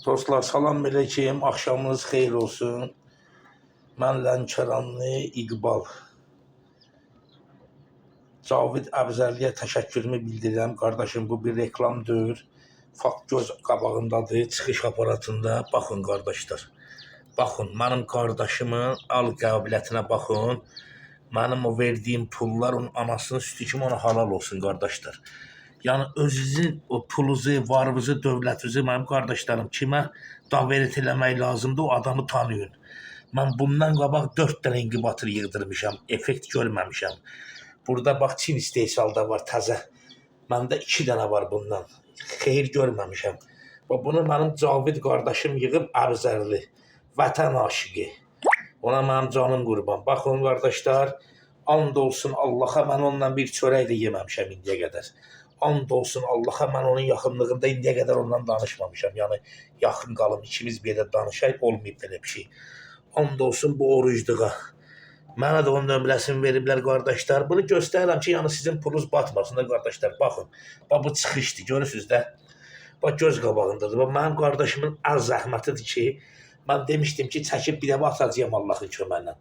Dostlar, salam aleyküm, axşamınız xeyir olsun. Mən Lənkəranlı İqbal. Cavid Əbzərliyə təşəkkürümü bildirirəm. Qardaşım, bu bir reklam deyil. Fakt göz qabağındadır, çıxış aparatında. Baxın qardaşlar. Baxın, mənim qardaşımın al qabiliyyətinə baxın. Mənim o verdiyim pullar onun anasının sütü kimi ona halal olsun qardaşlar. Yəni özünüzün o pulunuzu, varınızı, dövlətinizi mənim qardaşlarım kimə davət eləmək lazımdır, o adamı tanıyın. Mən bundan qabaq 4 dənə inkubator yığdırmışam, effekt görməmişəm. Burada bax Çin istehsalda var təzə. Məndə 2 dənə var bundan. Xeyir görməmişəm. Bunu mənim Cavid qardaşım yığıb Əbzərli, vətən aşıqı. Ona mənim canım qurban. Baxın qardaşlar, and olsun Allaha, mən onunla bir çörək də yeməmişəm indiyə qədər. And olsun Allaha, mən onun yaxınlığında indiyə qədər ondan danışmamışam. Yəni yaxın qalım, ikimiz bir yerdə danışaq, olmayıb belə bir şey. And olsun bu orucluğa. Mənə də onun nömrəsini veriblər qardaşlar. Bunu göstərirəm ki, yəni sizin pulunuz batmasın da qardaşlar. Baxın, bax bu çıxışdır, görürsünüz də. Bax göz qabağındadır. Bax mənim qardaşımın az zəhmətidir ki, mən demişdim ki, çəkib bir dəfə atacağım Allahın köməklə.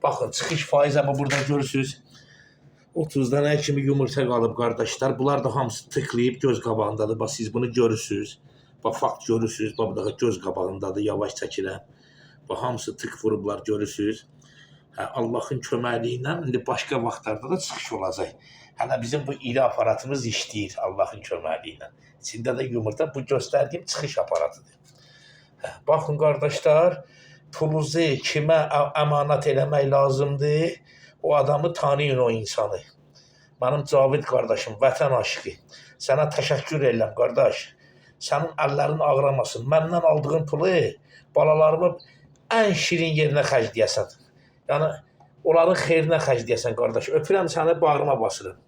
Baxın, çıxış faizi amma burada görürsünüz. 30 dənə kimi yumurta qalıb qardaşlar. Bunlar da hamısı tıklayıb göz qabağındadır. Bax siz bunu görürsünüz. Bax fakt görürsünüz. Bax daha göz qabağındadır. Yavaş çəkirəm. Bax hamısı tık vurublar görürsünüz. Allahın köməkliyi ilə indi başqa vaxtlarda da çıxış olacaq. Hələ bizim bu iri aparatımız işləyir Allahın köməkliyi ilə. İçində də yumurta bu göstərdiyim çıxış aparatıdır. Baxın qardaşlar, pulunuzu kimə əmanət eləmək lazımdır? O adamı tanıyın, o insanı. Mənim Cavid qardaşım, vətən aşıqı. Sənə təşəkkür edirəm qardaş. Sənin əllərin ağramasın. Məndən aldığın pulu balalarımı ən şirin yerinə xərcləyəsən. Yəni onların xeyrinə xərcləyəsən qardaş. Öpürəm səni, bağrıma basırım.